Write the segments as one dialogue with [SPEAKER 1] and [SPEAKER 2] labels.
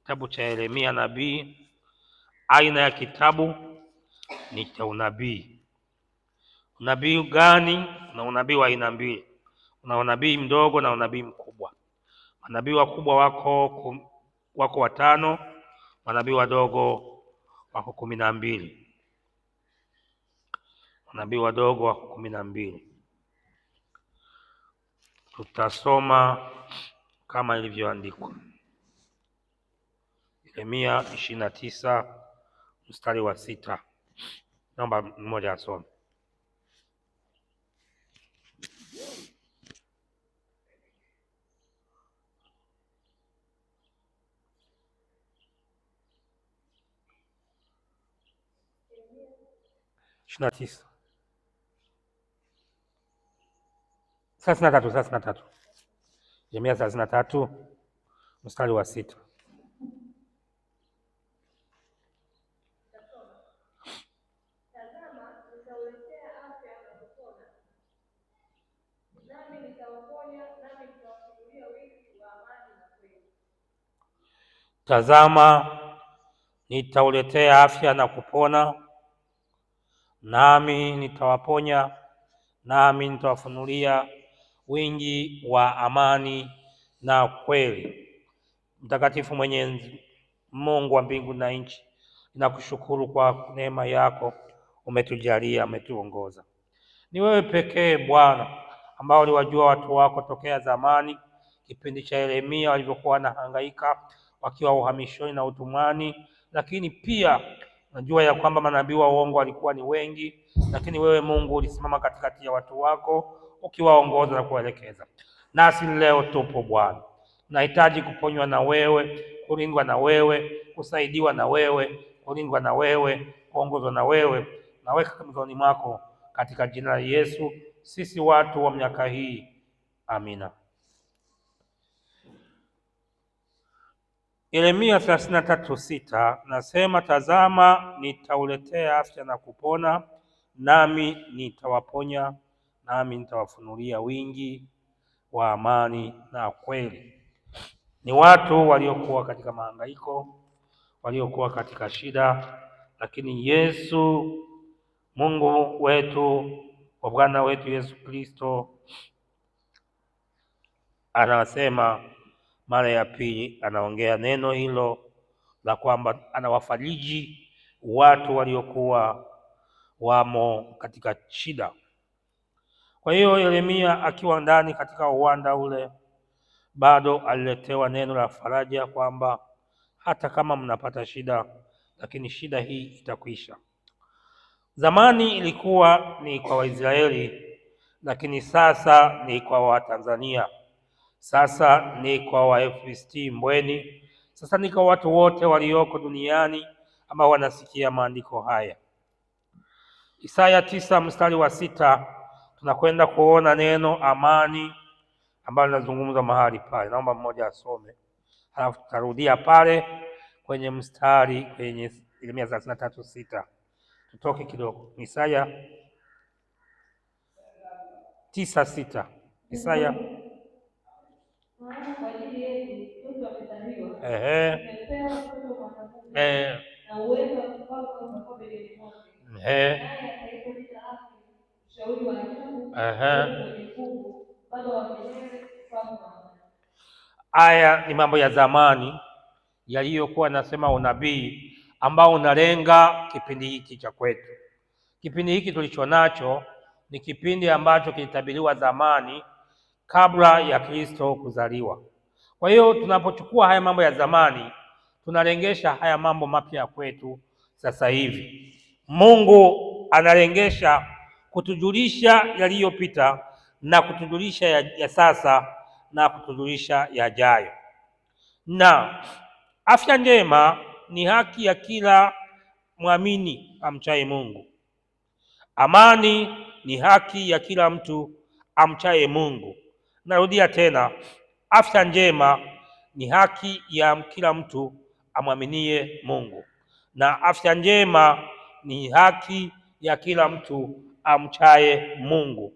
[SPEAKER 1] Kitabu cha Yeremia nabii. Aina ya kitabu ni cha unabii. Unabii gani? Kuna unabii wa aina mbili. Kuna unabii mdogo na unabii mkubwa. Manabii wakubwa wako 5, manabii wadogo wako 12. Manabii wadogo wako 12. Tutasoma kama ilivyoandikwa. Yeremia 29 mstari wa 6. Naomba mmoja asome. Yeremia 33 mstari wa 6. Tazama, nitauletea afya na kupona, nami nitawaponya, nami nitawafunulia wingi wa amani na kweli. Mtakatifu Mwenyezi Mungu wa mbingu na nchi, ninakushukuru kwa neema yako umetujalia, umetuongoza. Ni wewe pekee Bwana ambao uliwajua watu wako tokea zamani, kipindi cha Yeremia walivyokuwa wanahangaika wakiwa uhamishoni na utumwani, lakini pia najua ya kwamba manabii wa uongo walikuwa ni wengi, lakini wewe Mungu ulisimama katikati ya watu wako ukiwaongoza na kuwaelekeza. Nasi leo tupo Bwana, tunahitaji kuponywa na wewe, kulindwa na wewe, kusaidiwa na wewe, kulindwa na wewe, kuongozwa na wewe. Naweka mikononi mwako katika jina la Yesu, sisi watu wa miaka hii. Amina. Yeremia 33:6 nasema, tazama, nitauletea afya na kupona, nami nitawaponya, nami nitawafunulia wingi wa amani na kweli. Ni watu waliokuwa katika mahangaiko, waliokuwa katika shida, lakini Yesu Mungu wetu wa Bwana wetu Yesu Kristo anasema mara ya pili, anaongea neno hilo la kwamba anawafariji watu waliokuwa wamo katika shida. Kwa hiyo Yeremia akiwa ndani katika uwanda ule, bado aliletewa neno la faraja kwamba hata kama mnapata shida, lakini shida hii itakwisha. Zamani ilikuwa ni kwa Waisraeli, lakini sasa ni kwa Watanzania. Sasa ni kwa Waefristi Mbweni. Sasa ni kwa watu wote walioko duniani ambao wanasikia maandiko haya. Isaya 9 mstari wa 6 tunakwenda kuona neno amani ambalo linazungumza mahali pale. Naomba mmoja asome, halafu tutarudia pale kwenye mstari kwenye Yeremia 33:6. Tutoke kidogo. Isaya 9:6. Isaya
[SPEAKER 2] kwa ajili yetu mtoto amezaliwa,
[SPEAKER 1] tumepewa
[SPEAKER 2] mtoto mwanamume, na uwezo wa ufalme utakuwa begani mwake, naye ataitwa jina lake Mshauri wa Ajabu, Mwenye Nguvu, Baba wa milele, Mfalme wa amani.
[SPEAKER 1] Haya ni mambo ya zamani yaliyokuwa nasema unabii ambao unalenga kipindi hiki cha kwetu. Kipindi hiki tulicho nacho ni kipindi ambacho kilitabiriwa zamani kabla ya Kristo kuzaliwa. Kwa hiyo tunapochukua haya mambo ya zamani, tunalengesha haya mambo mapya kwetu sasa hivi. Mungu analengesha kutujulisha yaliyopita na kutujulisha ya sasa na kutujulisha yajayo. Na afya njema ni haki ya kila mwamini amchaye Mungu. Amani ni haki ya kila mtu amchaye Mungu. Narudia tena, afya njema ni haki ya kila mtu amwaminie Mungu, na afya njema ni haki ya kila mtu amchaye Mungu.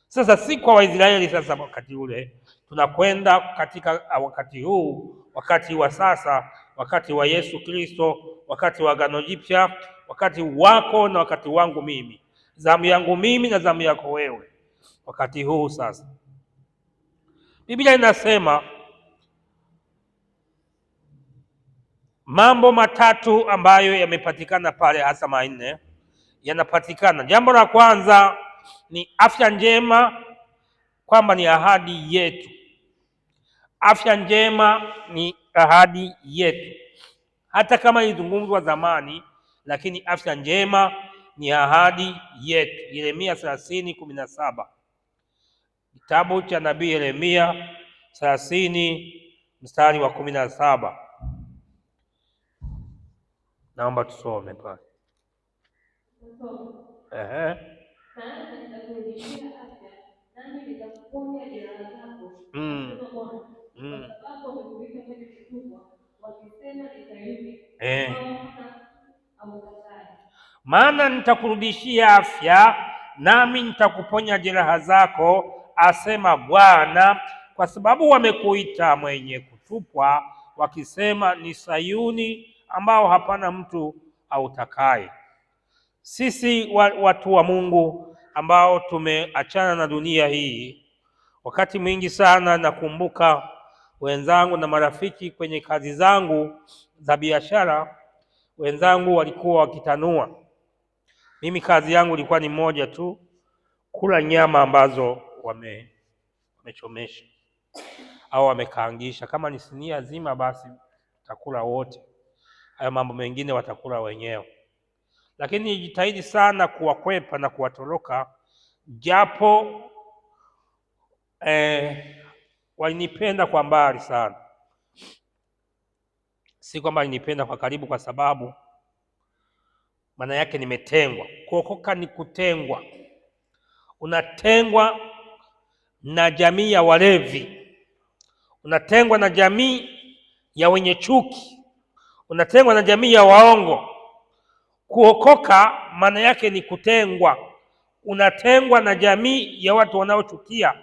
[SPEAKER 1] Sasa si kwa Waisraeli sasa wakati ule, tunakwenda katika wakati huu, wakati wa sasa wakati wa Yesu Kristo, wakati wa Agano Jipya, wakati wako na wakati wangu mimi, zamu yangu mimi na zamu yako wewe. Wakati huu sasa, Biblia inasema mambo matatu ambayo yamepatikana pale, hasa manne yanapatikana. Jambo la kwanza ni afya njema, kwamba ni ahadi yetu. Afya njema ni ahadi yetu, hata kama ilizungumzwa zamani, lakini afya njema ni ahadi yetu. Yeremia 30:17, kitabu cha nabii Yeremia 30:17. Naomba tusome pale.
[SPEAKER 2] Maana nitakurudishia afya, nami nitakuponya jeraha zako, asema Bwana, kwa sababu wamekuita kwenye kitumwa, wakisema nitaishi,
[SPEAKER 1] maana nitakurudishia afya, nami nitakuponya jeraha zako, asema Bwana, kwa sababu wamekuita mwenye kutupwa, wakisema ni Sayuni, ambao hapana mtu autakaye. Sisi watu wa Mungu ambao tumeachana na dunia hii, wakati mwingi sana nakumbuka wenzangu na marafiki kwenye kazi zangu za biashara, wenzangu walikuwa wakitanua. Mimi kazi yangu ilikuwa ni moja tu, kula nyama ambazo wamechomesha au wamekaangisha. Kama ni sinia zima, basi tutakula wote, hayo mambo mengine watakula wenyewe. Lakini nijitahidi sana kuwakwepa na kuwatoroka, japo walinipenda kwa mbali sana. Si kwamba walinipenda kwa karibu, kwa sababu maana yake nimetengwa. Kuokoka ni kutengwa. Unatengwa na jamii ya walevi, unatengwa na jamii ya wenye chuki, unatengwa na jamii ya waongo. Kuokoka maana yake ni kutengwa. Unatengwa na jamii ya watu wanaochukia,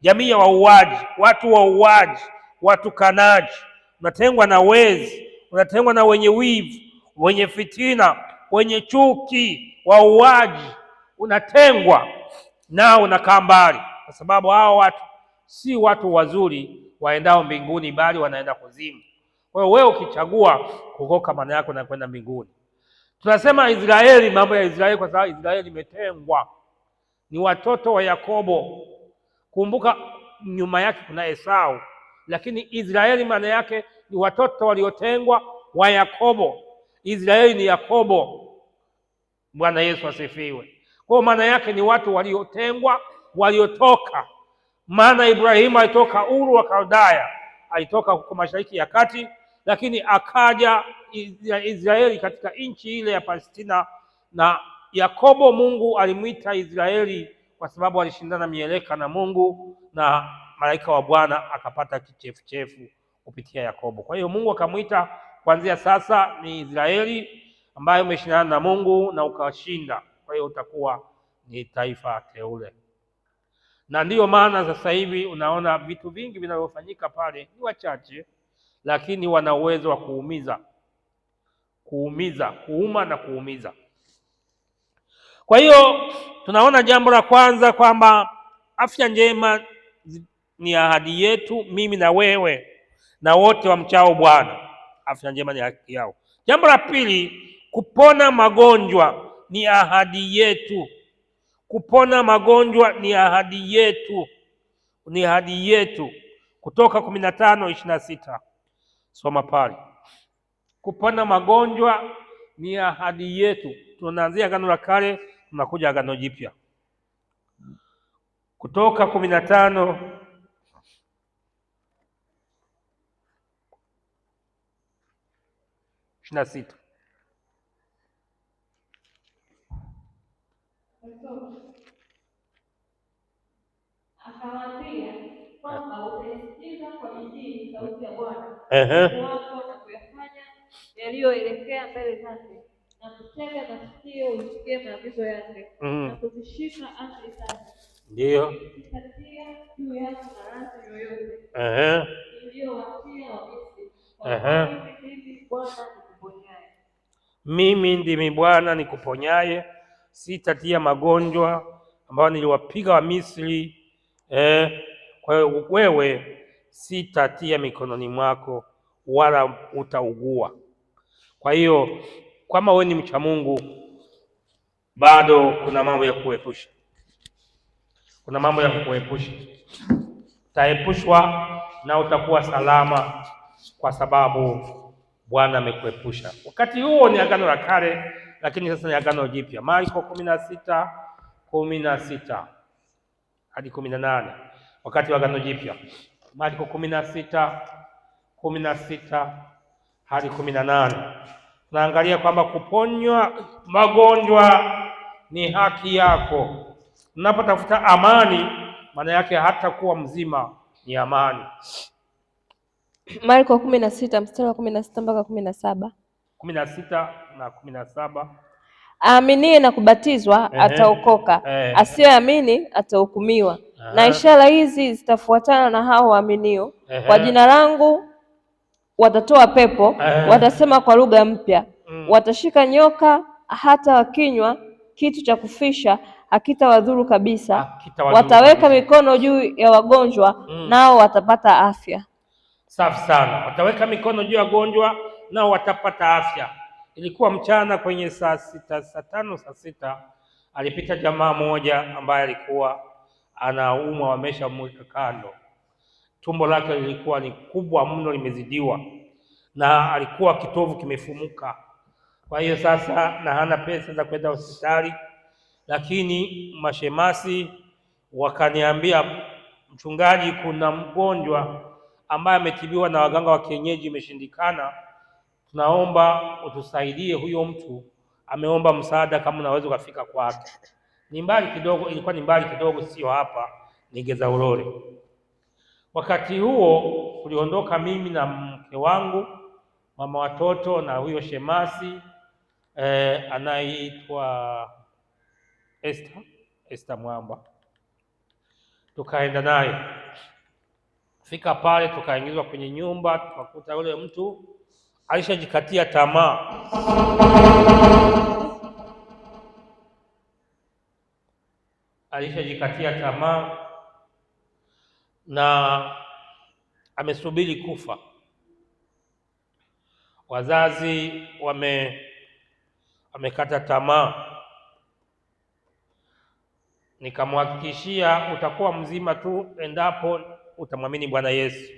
[SPEAKER 1] jamii ya wauaji, watu wauaji, watukanaji. Unatengwa na wezi, unatengwa na wenye wivu, wenye fitina, wenye chuki, wauaji. Unatengwa nao, unakaa mbali, kwa sababu hao watu si watu wazuri waendao mbinguni, bali wanaenda kuzimu. Kwa hiyo wewe ukichagua kuokoka, maana yako na kwenda mbinguni. Tunasema Israeli, mambo ya Israeli, kwa sababu Israeli imetengwa, ni watoto wa Yakobo. Kumbuka nyuma yake kuna Esau, lakini Israeli maana yake ni watoto waliotengwa wa Yakobo. Israeli ni Yakobo. Bwana Yesu asifiwe. Kwa maana yake ni watu waliotengwa, waliotoka. Maana Ibrahimu alitoka Uru wa Kaldaya, alitoka huko Mashariki ya Kati, lakini akaja Israeli katika nchi ile ya Palestina. Na Yakobo, Mungu alimwita Israeli kwa sababu alishindana mieleka na Mungu, na malaika wa Bwana akapata kichefuchefu kupitia Yakobo. Kwa hiyo Mungu akamwita, kuanzia sasa ni Israeli ambaye umeshindana na Mungu na ukashinda, kwa hiyo utakuwa ni taifa teule. Na ndiyo maana sasa hivi unaona vitu vingi vinavyofanyika pale ni wachache, lakini wana uwezo wa kuuma na kuumiza. Kwa hiyo tunaona jambo la kwanza kwamba afya njema ni ahadi yetu, mimi na wewe na wote wamchao Bwana. Afya njema ni haki yao. Jambo la pili, kupona magonjwa ni ahadi yetu. Kupona magonjwa ni ahadi yetu, ni ahadi yetu. Kutoka 15:26, soma pale. Kupona magonjwa ni ahadi yetu. Tunaanzia Agano la Kale, tunakuja Agano Jipya. Kutoka 15:26.
[SPEAKER 2] Akawaambia kwamba utaisikiza kwa bidii sauti ya Bwana wako na kuyafanya yaliyoelekea mbele zake, na kutega masikio usikie maagizo yake, na kuzishika amri zake.
[SPEAKER 1] Ndiyo.
[SPEAKER 2] Itatia juu yako maradhi yoyote iliyowatia Wamisri, kwa hivi nikuponyaye.
[SPEAKER 1] Mimi ndimi Bwana nikuponyaye, sitatia magonjwa ambayo niliwapiga wa Misri. Kwa hiyo wewe sitatia mikononi mwako wala utaugua. Kwa hiyo kama wewe ni mcha Mungu, bado kuna mambo ya kuepusha, kuna mambo ya kuepusha. Utaepushwa na utakuwa salama kwa sababu Bwana amekuepusha. Wakati huo ni Agano la Kale, lakini sasa ni Agano Jipya. Marko 16:16 hadi 18, wakati wa Agano Jipya. Marko 16:16 hadi 18. Tunaangalia kwamba kuponywa magonjwa ni haki yako. Unapotafuta amani, maana yake hata kuwa mzima ni amani.
[SPEAKER 3] Marko 16 mstari wa 16 mpaka 17.
[SPEAKER 1] 16 na 17.
[SPEAKER 3] Aaminie na kubatizwa ataokoka, asiyeamini atahukumiwa. Na ishara hizi zitafuatana na hao waaminio: kwa jina langu watatoa pepo, watasema kwa lugha mpya, watashika nyoka, hata wakinywa kitu cha kufisha hakitawadhuru kabisa, wataweka mikono juu ya wagonjwa, nao watapata afya.
[SPEAKER 1] Safi sana. Wataweka mikono juu ya wagonjwa, nao watapata afya. Ilikuwa mchana kwenye saa 6 alipita jamaa moja ambaye alikuwa anaumwa, wameshamweka kando. Tumbo lake lilikuwa ni kubwa mno, limezidiwa, na alikuwa kitovu kimefumuka. Kwa hiyo sasa, na hana pesa za kwenda hospitali, lakini mashemasi wakaniambia, mchungaji, kuna mgonjwa ambaye ametibiwa na waganga wa kienyeji, imeshindikana, tunaomba utusaidie. Huyo mtu ameomba msaada, kama unaweza kufika kwake. Ni mbali kidogo, ilikuwa ni mbali kidogo, sio hapa, ni Gezaulole. Wakati huo tuliondoka mimi na mke wangu, mama watoto, na huyo shemasi anaitwa Esther Mwamba. Tukaenda naye, fika pale, tukaingizwa kwenye nyumba, tukakuta yule mtu alishajikatia tamaa. Alishajikatia tamaa na amesubiri kufa. Wazazi wamekata tamaa. Nikamhakikishia, utakuwa mzima tu endapo utamwamini Bwana Yesu.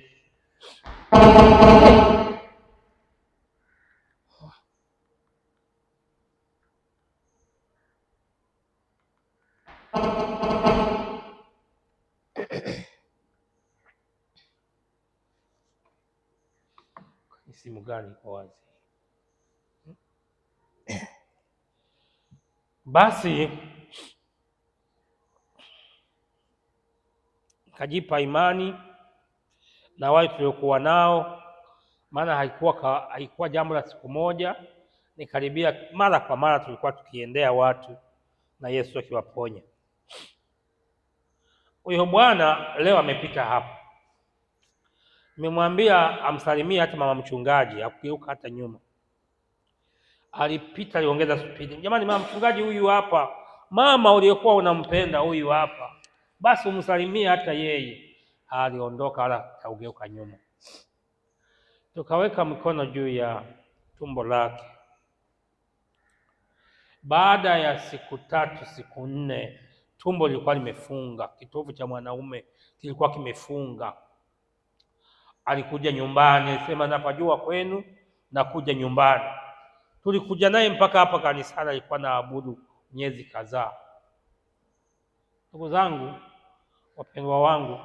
[SPEAKER 1] Simu gani iko wazi? Basi kajipa imani na wale tuliokuwa nao, maana haikuwa jambo la siku moja. Nikaribia mara kwa mara, tulikuwa tukiendea watu na Yesu akiwaponya. Huyo bwana leo amepita hapa, nimemwambia amsalimie hata mama mchungaji, hakugeuka hata nyuma. Alipita, aliongeza spidi, jamani, mama mchungaji huyu hapa, mama uliyekuwa unampenda huyu hapa, basi umsalimie hata yeye. Aliondoka wala haugeuka nyuma. Tukaweka mikono juu ya tumbo lake. Baada ya siku 3, siku 4, tumbo lilikuwa limefunga, kitovu cha mwanaume kilikuwa kimefunga. Alikuja nyumbani, alisema napajua kwenu, nakuja nyumbani. Tulikuja naye mpaka hapa kanisani, alikuwa naabudu miezi kadhaa. Ndugu zangu wapendwa wangu,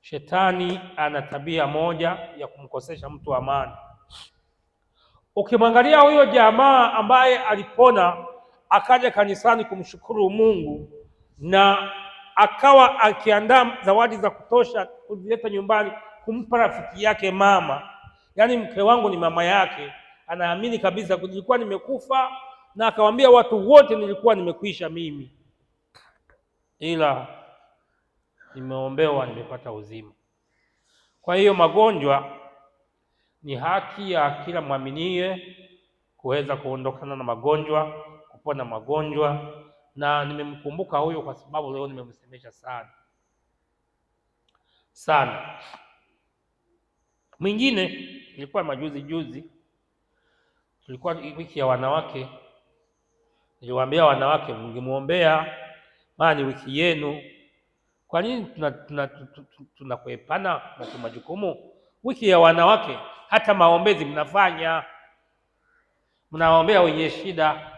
[SPEAKER 1] shetani ana tabia moja ya kumkosesha mtu amani. Ukimwangalia huyo jamaa ambaye alipona akaja kanisani kumshukuru Mungu, na akawa akiandaa zawadi za kutosha kuzileta nyumbani kumpa rafiki yake mama, yaani mke wangu ni mama yake, anaamini kabisa nilikuwa nimekufa, na akawaambia watu wote nilikuwa nimekwisha mimi, ila nimeombewa, nimepata uzima. Kwa hiyo magonjwa Ni haki ya kila mwaminie kuweza kuondokana na magonjwa, kupona magonjwa, na nimemkumbuka huyo kwa sababu leo nimemsemesha sana. Mwingine ilikuwa majuzi, tulikuwa wiki ya wanawake. Niliwaambia wanawake mngemuombea, maana ni wiki yenu. Kwa nini tunakuepana na majukumu? Wiki ya wanawake hata maombezi mnafanya, mnaombea wenye shida.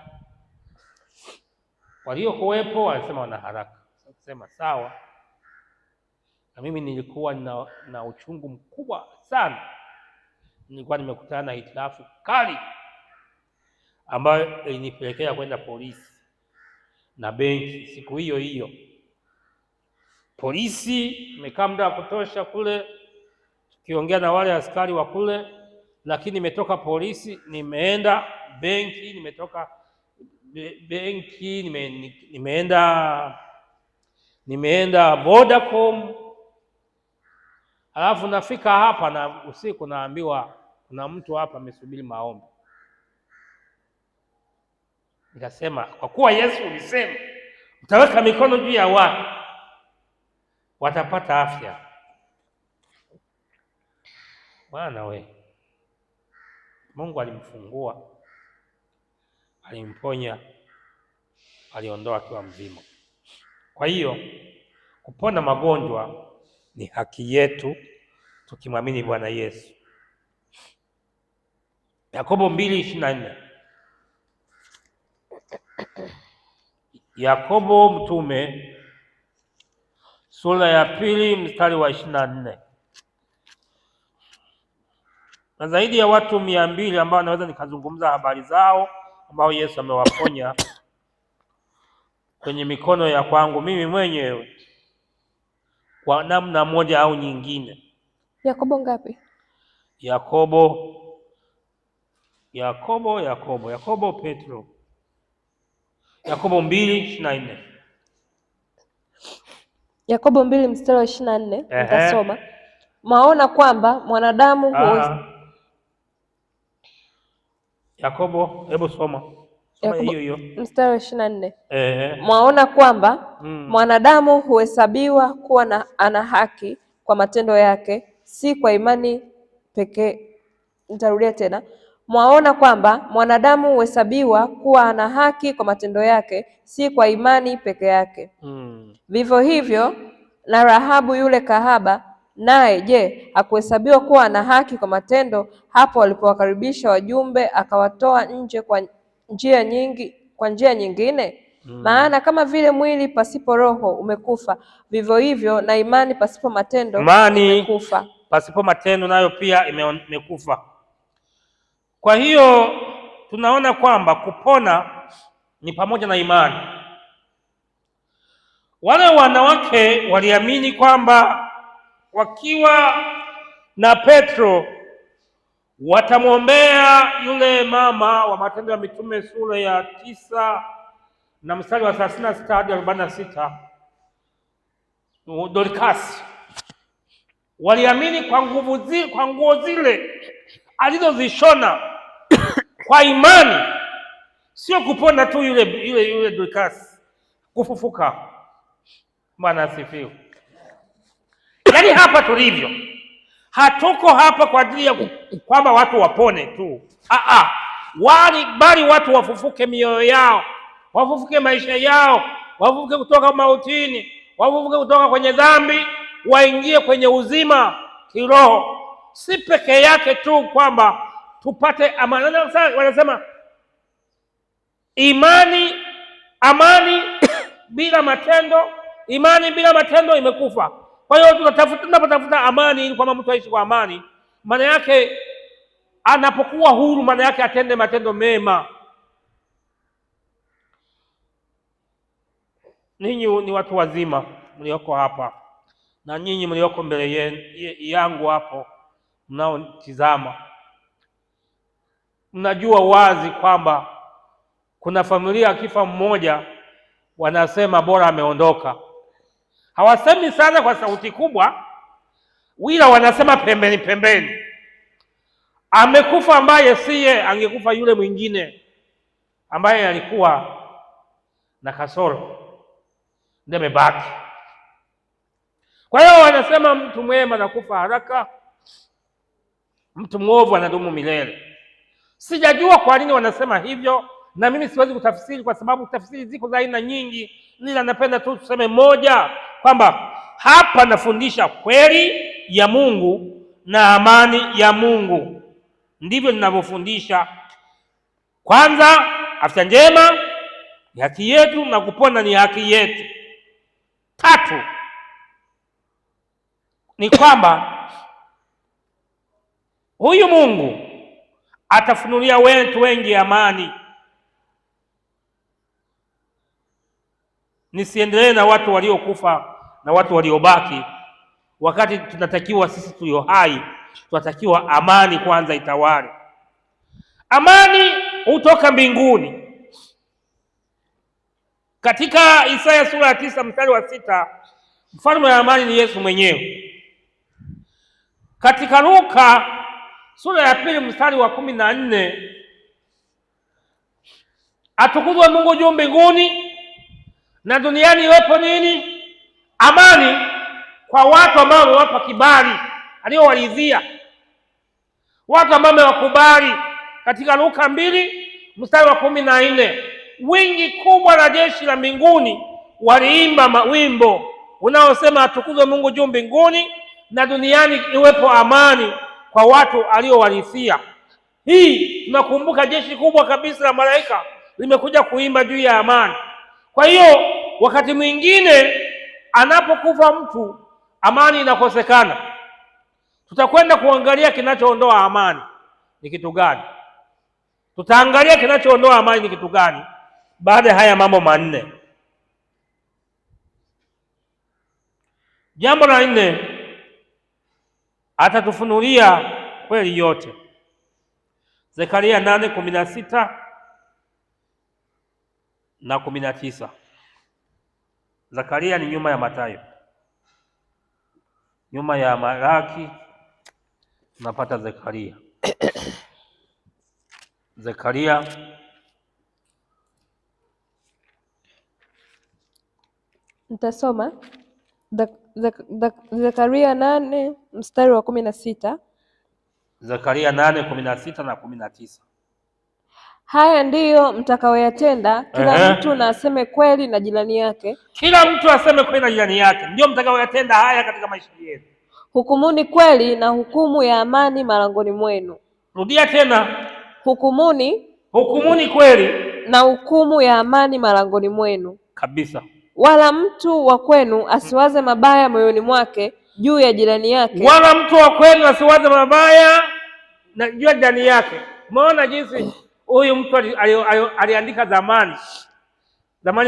[SPEAKER 1] Waliokuwepo walisema wana haraka. Sema sawa. Na mimi nilikuwa na uchungu mkubwa sana. Nilikuwa nimekutana na hitilafu kali ambayo ilinipelekea kwenda polisi na benki siku hiyo. Polisi imekaa muda wa kutosha kule tukiongea na wale askari wa kule, lakini nimetoka polisi nimeenda benki, nimetoka benki nimeenda Vodacom. Alafu nafika hapa na usiku naambiwa kuna mtu hapa amesubiri maombi. Nikasema kwa kuwa Yesu alisema mtaweka mikono juu ya watu watapata afya. Bwana we, Mungu alimfungua, alimponya, aliondoa akiwa mzima. Kwa hiyo kupona magonjwa ni haki yetu tukimwamini Bwana Yesu. Yakobo 2:24. Yakobo mtume sura ya 2 mstari wa 24. Na zaidi ya watu 200 ambao naweza nikazungumza habari zao ambao Yesu amewaponya kwenye mikono ya kwangu mimi mwenyewe kwa namna moja au nyingine.
[SPEAKER 3] Yakobo ngapi?
[SPEAKER 1] Yakobo Petro. Yakobo 2:24.
[SPEAKER 3] Yakobo 2 mstari wa 24. Nitasoma. Maona kwamba mwanadamu
[SPEAKER 1] Yakobo, hebu soma hiyo
[SPEAKER 3] mstari wa 24. Mwaona kwamba mwanadamu huhesabiwa kuwa ana haki kwa matendo yake, si kwa imani pekee. Nitarudia tena. Mwaona kwamba mwanadamu huhesabiwa kuwa ana haki kwa matendo yake, si kwa imani peke yake. Vivyo hivyo na Rahabu yule kahaba, naye je, hakuhesabiwa kuwa ana haki kwa matendo hapo alipowakaribisha wajumbe akawatoa nje kwa njia nyingine? Maana kama vile mwili pasipo roho umekufa, vivyo hivyo na imani pasipo matendo imekufa.
[SPEAKER 1] Pasipo matendo nayo pia imekufa. Kwa hiyo tunaona kwamba kupona ni pamoja na imani. Wale wanawake waliamini kwamba wakiwa na Petro watamwombea yule mama wa Matendo ya Mitume sura ya 9 na mstari wa 36 hadi 46, Dorcas. Waliamini kwa nguo zile alizozishona kwa imani, sio kupona tu yule Dorcas, kufufuka. Bwana asifiwe. Yaani hapa tulivyo, hatuko hapa kwa ajili ya kwamba watu wapone tu. Bali watu wafufuke mioyo yao, wafufuke maisha yao, wafufuke kutoka mautini, wafufuke kutoka kwenye dhambi, waingie kwenye uzima kiroho. Si peke yake tu kwamba tupate amani. Wanasema amani bila matendo, imani bila matendo imekufa. Kwa hiyo tunapotafuta amani ili kwamba mtu aishi kwa amani, maana yake anapokuwa huru, maana yake atende matendo mema. Ninyi ni watu wazima mlioko hapa, na nyinyi mlioko mbele yangu hapo mnaotizama, mnajua wazi kwamba kuna familia akifa mmoja wanasema bora ameondoka. Hawasemi sana kwa sauti kubwa, wila wanasema pembeni. amekufa ambaye siye, angekufa yule mwingine ambaye alikuwa na kasoro, ndiye amebaki. Kwa hiyo wanasema mtu mwema anakufa haraka, mtu mwovu anadumu milele. Sijajua kwa nini wanasema hivyo, na mimi siwezi kutafsiri kwa sababu tafsiri ziko za aina nyingi, ila napenda tu tuseme moja, kwamba hapa nafundisha kweli ya Mungu na amani ya Mungu. Ndivyo ninavyofundisha. Kwanza, afya njema ni haki yetu na kupona ni haki yetu. Tatu, ni kwamba huyu Mungu atafunulia watu wengi amani. Nisiendelee na watu waliokufa na watu waliobaki, wakati tunatakiwa sisi tulio hai, tunatakiwa amani kwanza itawale. Amani hutoka mbinguni. Katika Isaya sura ya 9 mstari wa 6, mfalme wa amani ni Yesu mwenyewe. Katika Luka sura ya 2 mstari wa 14, atukuzwe Mungu juu mbinguni na duniani iwepo nini? Amani kwa watu ambao wamewapa kibali aliyowalizia, watu ambao wamewakubali. Katika Luka 2 mstari wa 14, wingi kubwa la jeshi la mbinguni waliimba wimbo unaosema atukuzwe Mungu juu mbinguni na duniani iwepo amani kwa watu aliowalisia. Hii tunakumbuka jeshi kubwa kabisa la malaika limekuja kuimba juu ya amani. Kwa hiyo wakati mwingine anapokufa mtu, amani inakosekana. Tutakwenda kuangalia kinachoondoa amani ni kitu gani. Tutaangalia kinachoondoa amani ni kitu gani baada ya haya mambo manne. Jambo la 4, atatufunulia kweli yote. Zekaria 8:16 na 19. Zekaria ni nyuma ya Mathayo, nyuma ya Malaki tunapata Zekaria. Zekaria
[SPEAKER 3] nitasoma Zekaria 8 mstari wa 16.
[SPEAKER 1] Zekaria 8:16 na 19.
[SPEAKER 3] Haya ndiyo mtakaoyatenda, kila mtu na aseme kweli na jirani yake.
[SPEAKER 1] Kila mtu aseme kweli na jirani yake, ndio mtakaoyatenda haya katika maisha yenu.
[SPEAKER 3] Hukumuni kweli na hukumu ya amani malangoni mwenu.
[SPEAKER 1] Rudia tena.
[SPEAKER 3] Hukumuni
[SPEAKER 1] kweli
[SPEAKER 3] na hukumu ya amani malangoni mwenu.
[SPEAKER 1] Kabisa.
[SPEAKER 3] Wala mtu wa kwenu asiwaze mabaya moyoni mwake juu ya jirani yake.
[SPEAKER 1] Wala mtu wa kwenu asiwaze mabaya na juu ya jirani yake. Umeona jinsi huyu mtu aliandika zamani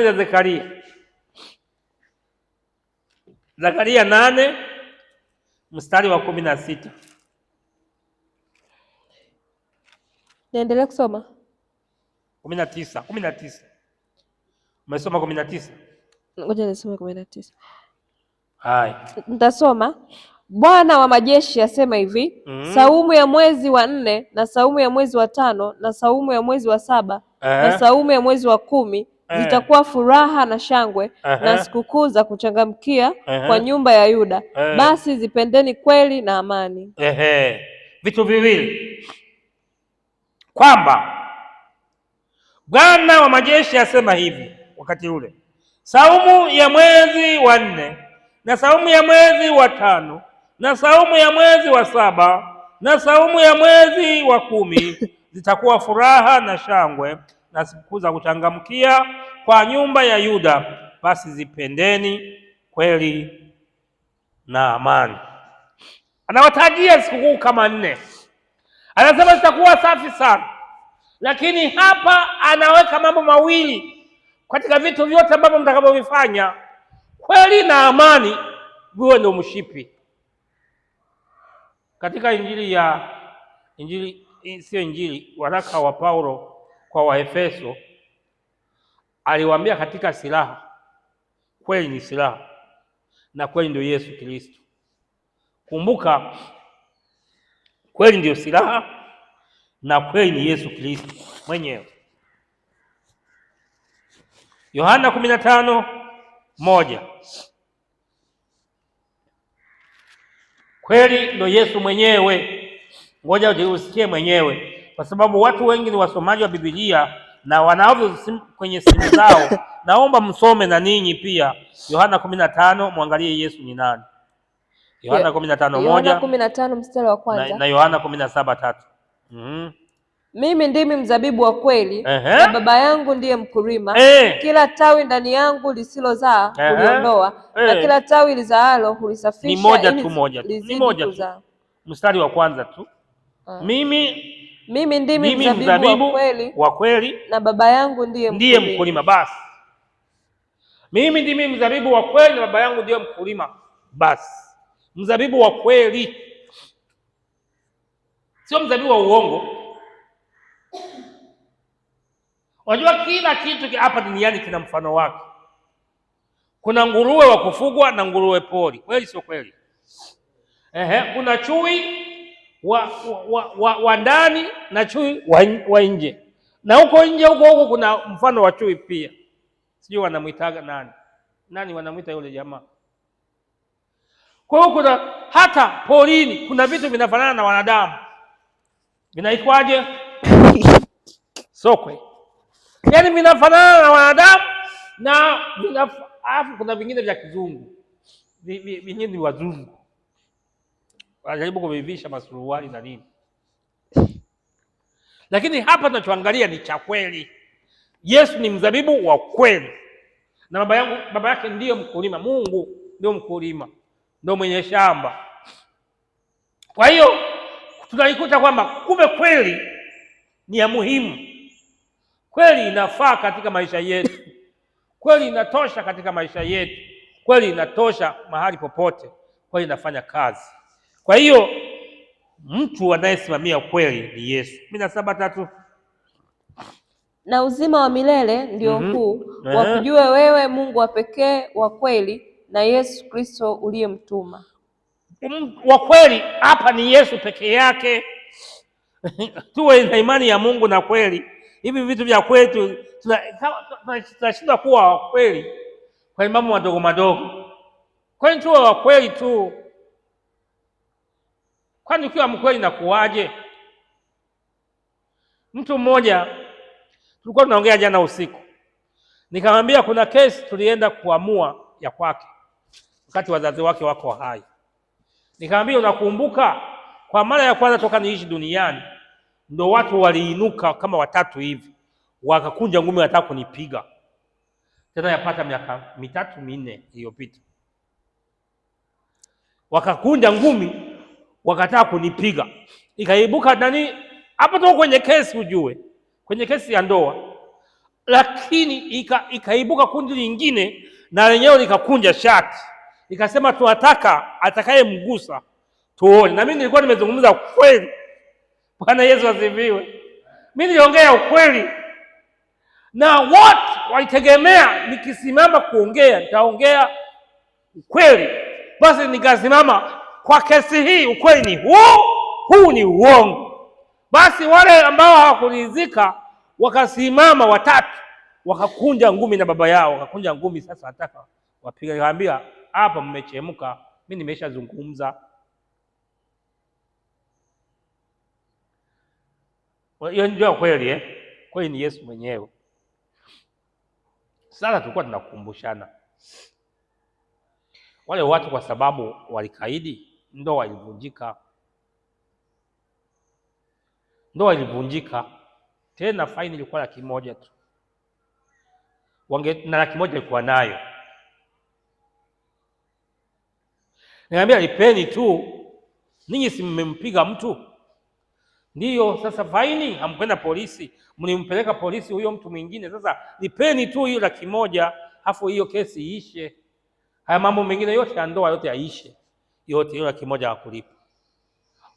[SPEAKER 1] za Zekaria. Zekaria 8 mstari wa 16.
[SPEAKER 3] Niendelee kusoma
[SPEAKER 1] 19. Umesoma 19?
[SPEAKER 3] Ngoja nisome 19.
[SPEAKER 1] Hai.
[SPEAKER 3] Nitasoma. Bwana wa majeshi asema hivi, saumu ya mwezi wa 4 na saumu ya mwezi wa 5 na saumu ya mwezi wa 7 na saumu ya mwezi wa 10 zitakuwa furaha na shangwe na sikukuu za kuchangamkia kwa nyumba ya Yuda. Basi zipendeni kweli na amani.
[SPEAKER 1] Vitu viwili, kwamba Bwana wa majeshi asema hivi wakati ule, saumu ya mwezi wa 4 na saumu ya mwezi wa 5 na saumu ya mwezi wa 7 na saumu ya mwezi wa 10 zitakuwa furaha na shangwe na sikukuu za kuchangamkia kwa nyumba ya Yuda. Basi zipendeni kweli na amani. Anawatajia sikukuu kama 4. Anasema zitakuwa safi sana, lakini hapa anaweka mambo mawili katika vitu vyote ambavyo mtakavyovifanya. Kweli na amani viwe ndio mshipi. Katika waraka wa Paulo kwa Waefeso aliwaambia katika silaha, kweli ni silaha na kweli ndio Yesu Kristo. Kumbuka, kweli ndio silaha na kweli ni Yesu Kristo mwenyewe. Yohana 15:1. Kweli ndo Yesu mwenyewe. Ngoja usikie mwenyewe, kwa sababu watu wengi ni wasomaji wa Biblia na wanavyo kwenye simu zao. Naomba msome na ninyi pia Yohana 15, muangalie Yesu ni nani. Yohana 15:1.
[SPEAKER 3] Yohana 15 mstari wa kwanza.
[SPEAKER 1] Na Yohana 17:3.
[SPEAKER 3] Mimi ndimi mzabibu wa kweli, na Baba yangu ndiye mkulima. Kila tawi ndani yangu lisilozaa huliondoa, na kila tawi lizaalo hulisafisha.
[SPEAKER 1] Ni moja tu. Mstari wa kwanza tu. Mimi ndimi mzabibu wa kweli,
[SPEAKER 3] na Baba yangu ndiye
[SPEAKER 1] mkulima. Basi mimi ndimi mzabibu wa kweli na Baba yangu ndiye mkulima. Basi mzabibu wa kweli, sio mzabibu wa uongo. Unajua kila kitu hapa duniani kina mfano wake. Kuna nguruwe wa kufugwa na nguruwe pori, kweli sio kweli? Kuna chui wa ndani na chui wa nje, na huko nje huko kuna mfano wa chui pia. Sijui wanamuitaga nani wanamuita yule jamaa. Kwa hiyo kuna hata porini kuna vitu vinafanana na wanadamu, vinaitwaje? Sokwe. Yaani vinafanana na wanadamu na alafu kuna vingine vya kizungu, vingine ni wazungu, wanajaribu kuvivisha masuruali na nini. Lakini hapa tunachoangalia ni cha kweli. Yesu ni mzabibu wa kweli, na baba yake ndiyo mkulima. Mungu ndio mkulima, ndio mwenye shamba. Kwa hiyo tunaikuta kwamba kumbe kweli ni ya muhimu. Kweli inafaa katika maisha yetu. Kweli inatosha katika maisha yetu. Kweli inatosha mahali popote. Kweli inafanya kazi. Kwa hiyo mtu anayesimamia kweli ni Yesu. 17:3.
[SPEAKER 3] Na uzima wa milele ndio huu, wakujue wewe Mungu wa pekee wa kweli, na Yesu Kristo uliyemtuma.
[SPEAKER 1] Wa kweli hapa ni Yesu pekee yake. Tuwe na imani ya Mungu na kweli. Hivi vitu vya kwetu tunashindwa kuwa wa kweli kwa mambo madogo madogo. Kwani tuwe wa kweli tu? Kwani ukiwa mkweli na kuwaje? Mtu mmoja tulikuwa tunaongea jana usiku, nikamwambia kuna kesi tulienda kuamua ya kwake wakati wazazi wake wako hai. Nikamwambia unakumbuka, kwa mara ya kwanza toka niishi duniani ndo watu waliinuka kama 3 hivi, wakakunja ngumi wataka kunipiga. Tena yapata miaka 3-4 iliyopita, wakakunja ngumi wakataka kunipiga. Ikaibuka nani hapo tu kwenye kesi, ujue kwenye kesi ya ndoa. Lakini ikaibuka kundi lingine na lenyewe likakunja shati, ikasema tunataka atakayemgusa tuone. Na mimi nilikuwa nimezungumza kweli. Bwana Yesu asifiwe. Mimi niliongea ukweli, na wote walitegemea nikisimama kuongea nitaongea ukweli. Basi nikasimama kwa kesi hii, ukweli ni huu ni uongo. Basi wale ambao hawakuridhika wakasimama 3, wakakunja ngumi na baba yao, wakakunja ngumi. Sasa nataka wapiga. Nikamwambia hapa mmechemka, mimi nimeshazungumza. Hiyo ndio kweli kweli ni Yesu mwenyewe. Sasa tulikuwa tunakumbushana wale watu, kwa sababu walikaidi, ndoa ilivunjika. Tena faini ilikuwa 100,000 tu, na 100,000 ilikuwa nayo. Niambia lipeni tu, ninyi si mmempiga mtu? Ndiyo, sasa faini hamkwenda polisi, mlimpeleka polisi huyo mtu mwingine. Sasa lipeni tu hiyo 100,000, afu hiyo kesi iishe. Haya mambo mengine yote ya ndoa yote yaishe. Yote hiyo 100,000 hawakulipa.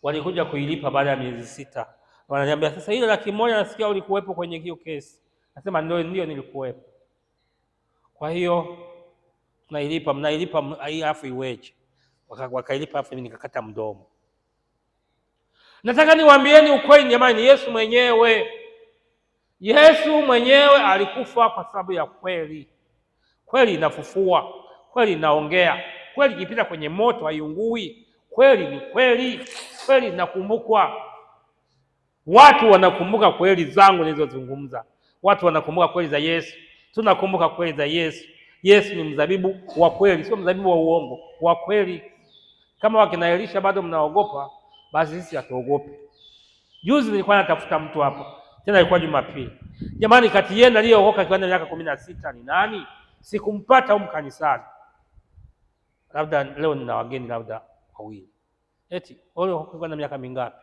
[SPEAKER 1] Walikuja kuilipa baada ya miezi 6. Wananiambia sasa ile 100,000 nasikia ulikuwepo kwenye hiyo kesi. Nasema ndio nilikuwepo. Kwa hiyo tunailipa, mnailipa hii afu iweje? Wakailipa afu mimi nikakata mdomo. Nataka niwaambieni ukweli jamani, Yesu mwenyewe alikufa kwa sababu ya kweli. Kweli inafufua, kweli inaongea, kweli ikipita kwenye moto haiungui, kweli ni kweli, kweli inakumbukwa. Watu wanakumbuka kweli zangu nilizozungumza, watu wanakumbuka kweli za Yesu, tunakumbuka kweli za Yesu. Yesu ni mzabibu wa kweli, sio mzabibu wa uongo, wa kweli. Kama wakina Elisha bado mnaogopa, basi sisi hatuogopi. Juzi nilikuwa natafuta mtu hapo, tena ilikuwa Jumapili. Jamani, kati yenu aliyookoka kwa miaka 16 ni nani? Sikumpata huko kanisani. Labda leo nina wageni labda wawili. Eti wale wako na miaka mingapi?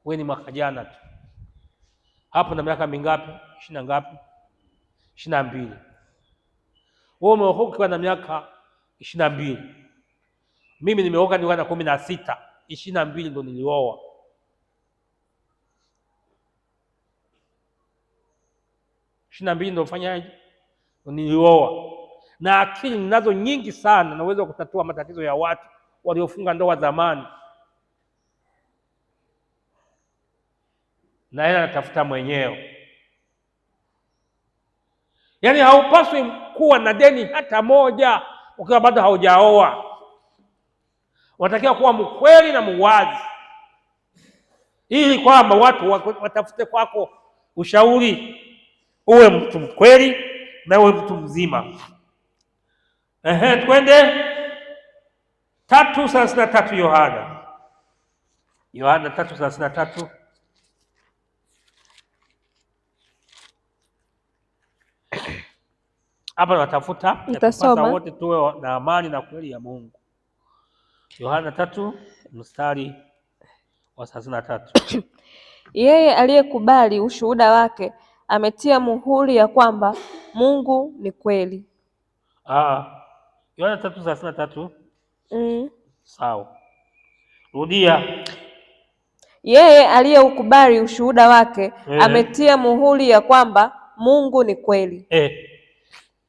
[SPEAKER 1] Wewe ni mwaka jana tu. Hapo na miaka mingapi? 20 ngapi? 22. Wewe umeokoka na miaka 22. Mimi nimeokoka nikiwa na 16. 22 ndo nilioa. Ndo fanyaje? Nilioa. Na akili ninazo nyingi sana, na uwezo wa kutatua matatizo ya watu waliofunga ndoa zamani. Na yeye anatafuta mwenyewe. Yaani haupaswi kuwa na deni hata moja ukiwa bado haujaoa. Watakiwa kuwa mkweli na muwazi, ili kwamba watu watafute kwako ushauri. Uwe mtu mkweli na uwe mtu mzima. Twende 3:33 Yohana 3:33. Hapa natafuta wote tuwe na amani na kweli ya Mungu. Yohana 3:33.
[SPEAKER 3] Yeye aliyekubali ushuhuda wake ametia muhuri ya kwamba Mungu ni kweli.
[SPEAKER 1] Yohana 3:33. Sawa. Rudia.
[SPEAKER 3] Yeye aliyeukubali ushuhuda wake ametia muhuri ya kwamba Mungu ni kweli.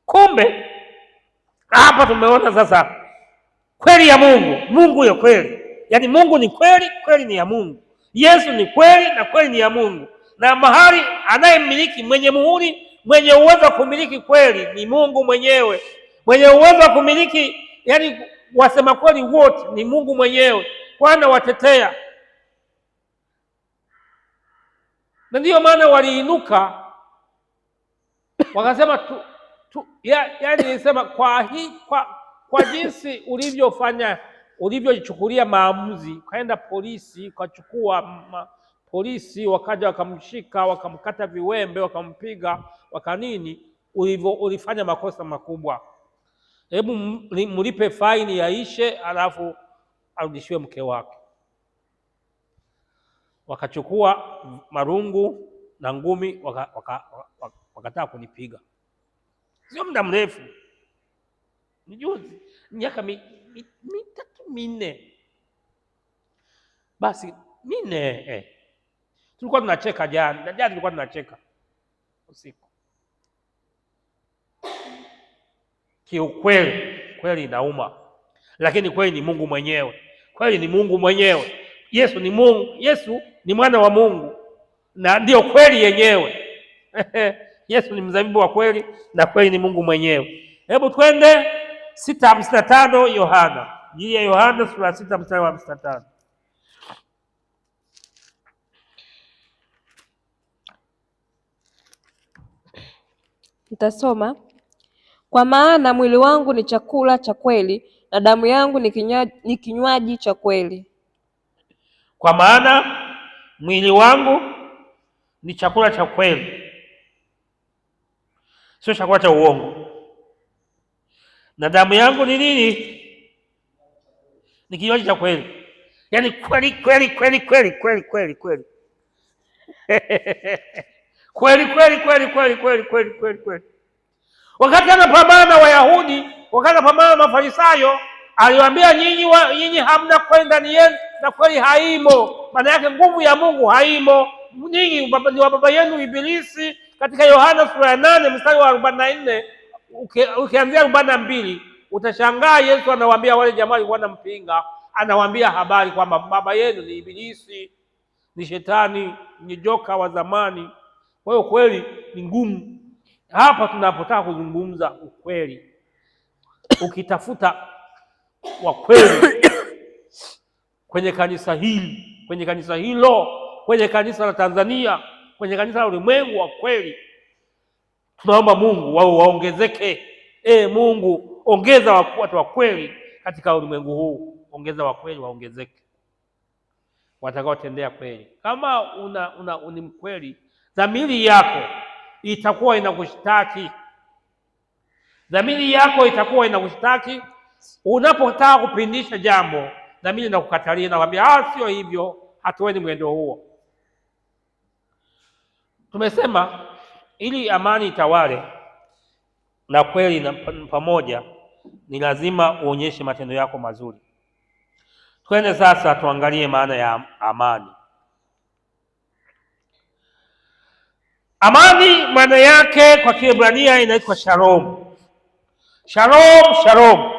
[SPEAKER 1] Kumbe hapa tumeona sasa kweli ya Mungu. Mungu ya kweli. Yaani Mungu ni kweli, kweli ni ya Mungu. Yesu ni kweli na kweli ni ya Mungu. Na mahali anayemiliki, mwenye muhuri, mwenye uwezo wa kumiliki kweli ni Mungu mwenyewe. Mwenye uwezo wa kumiliki, yani wasema kweli wote ni Mungu mwenyewe. Bwana watetea. Na ndiyo maana waliinuka wakasema yani nisema kwa jinsi ulivyochukulia maamuzi, kaenda polisi, ukachukua polisi wakaja wakamshika, wakamkata viwembe, wakampiga, wakanini, ulifanya makosa makubwa. Hebu mlipe faini yaishe, alafu arudishiwe mke wake. Wakachukua marungu na ngumi, wakataka kunipiga. Sio muda mrefu, ni juzi, miaka 3-4. Basi 4. Tulikuwa tunacheka jana tulikuwa tunacheka usiku. Kiukweli, kweli inauma. Lakini kweli ni Mungu mwenyewe. Kweli ni Mungu mwenyewe. Yesu ni Mungu. Yesu ni mwana wa Mungu. Na ndio kweli yenyewe. Yesu ni mzabibu wa kweli na kweli ni Mungu mwenyewe. Hebu twende 6:55 Yohana. Injili ya Yohana sura 6:55.
[SPEAKER 3] Nitasoma. Kwa maana mwili wangu ni chakula cha kweli na damu yangu ni kinywaji cha kweli.
[SPEAKER 1] Kwa maana mwili wangu ni chakula cha kweli, sio chakula cha uongo. Na damu yangu ni nini? Ni kinywaji cha kweli. Yaani kweli kweli kweli kweli kweli kweli kweli. Kweli kweli kweli kweli kweli kweli kweli kweli. Wakati anapambana na Wayahudi, wakati anapambana na Mafarisayo, aliwaambia nyinyi hamna kweli ndani yenu na kweli haimo. Maana yake nguvu ya Mungu haimo. Nyinyi ni wa baba yenu Ibilisi. Katika Yohana sura ya 8 mstari wa 44, ukianzia 42, utashangaa Yesu anawaambia wale jamaa walikuwa wanampinga, anawaambia habari kwamba baba yenu ni Ibilisi, ni Shetani, ni joka wa zamani. Kwa hiyo kweli ni ngumu. Hapa tunapotaka kuzungumza ukweli, ukitafuta wa kweli kwenye kanisa hili, kwenye kanisa hilo, kwenye kanisa la Tanzania, kwenye kanisa la ulimwengu wa kweli, tunaomba Mungu waongezeke. Mungu ongeza watu wa kweli katika ulimwengu huu, ongeza wa kweli waongezeke, watakaotendea kweli. Kama ni mkweli, dhamiri yako itakuwa inakushtaki. Dhamiri yako itakuwa inakushtaki unapotaka kupindisha jambo. Dhamiri inakukatalia, nakwambia sio hivyo, hatuendi mwendo huo. Tumesema ili amani itawale na kweli na pamoja, ni lazima uonyeshe matendo yako mazuri. Twende sasa tuangalie maana ya amani. Amani maana yake kwa Kiebrania inaitwa shalom. Shalom, shalom.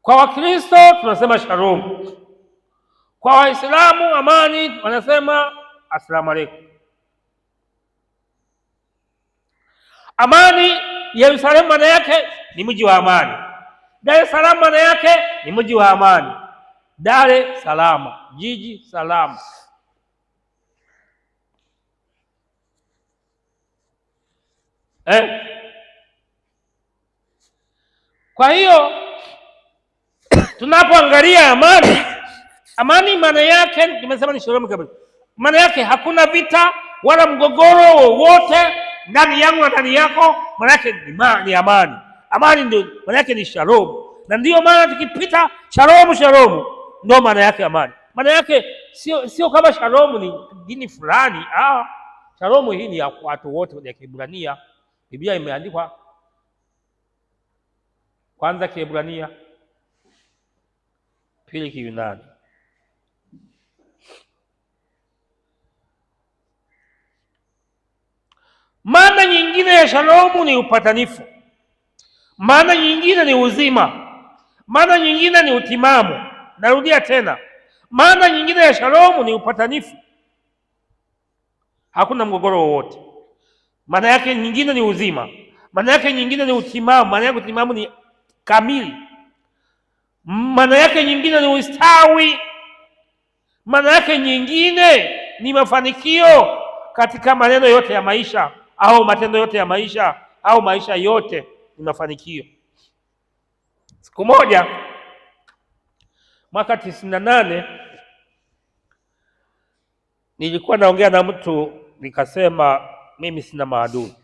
[SPEAKER 1] Kwa Wakristo tunasema shalom. Kwa Waislamu amani wanasema asalamu alaykum. Amani, Yerusalemu maana yake ni mji wa amani. Dar es Salaam maana yake ni mji wa amani. Dar es Salaam, jiji salama. Kwa hiyo tunapoangalia amani maana yake tumesema ni shalom kabisa. Maana yake hakuna vita wala mgogoro wowote ndani yangu na ndani yako. Maana yake ni amani. Amani ndio maana yake ni shalom. Na ndio maana tukipita shalom shalom ndio maana yake amani. Maana yake sio kama shalom ni dini fulani. Shalom hii ni ya watu wote wa Kiebrania. Biblia imeandikwa kwanza Kiebrania, pili Kiyunani. Maana nyingine ya shalomu ni upatanifu. Maana nyingine ni uzima. Maana nyingine ni utimamu. Narudia tena, maana nyingine ya shalomu ni upatanifu, hakuna mgogoro wowote. Maana yake nyingine ni uzima. Maana yake nyingine ni utimamu. Maana yake utimamu ni kamili. Maana yake nyingine ni ustawi. Maana yake nyingine ni mafanikio katika maneno yote ya maisha au matendo yote ya maisha au maisha yote ni mafanikio. Siku moja mwaka 98 nilikuwa naongea na mtu nikasema mimi sina maadui.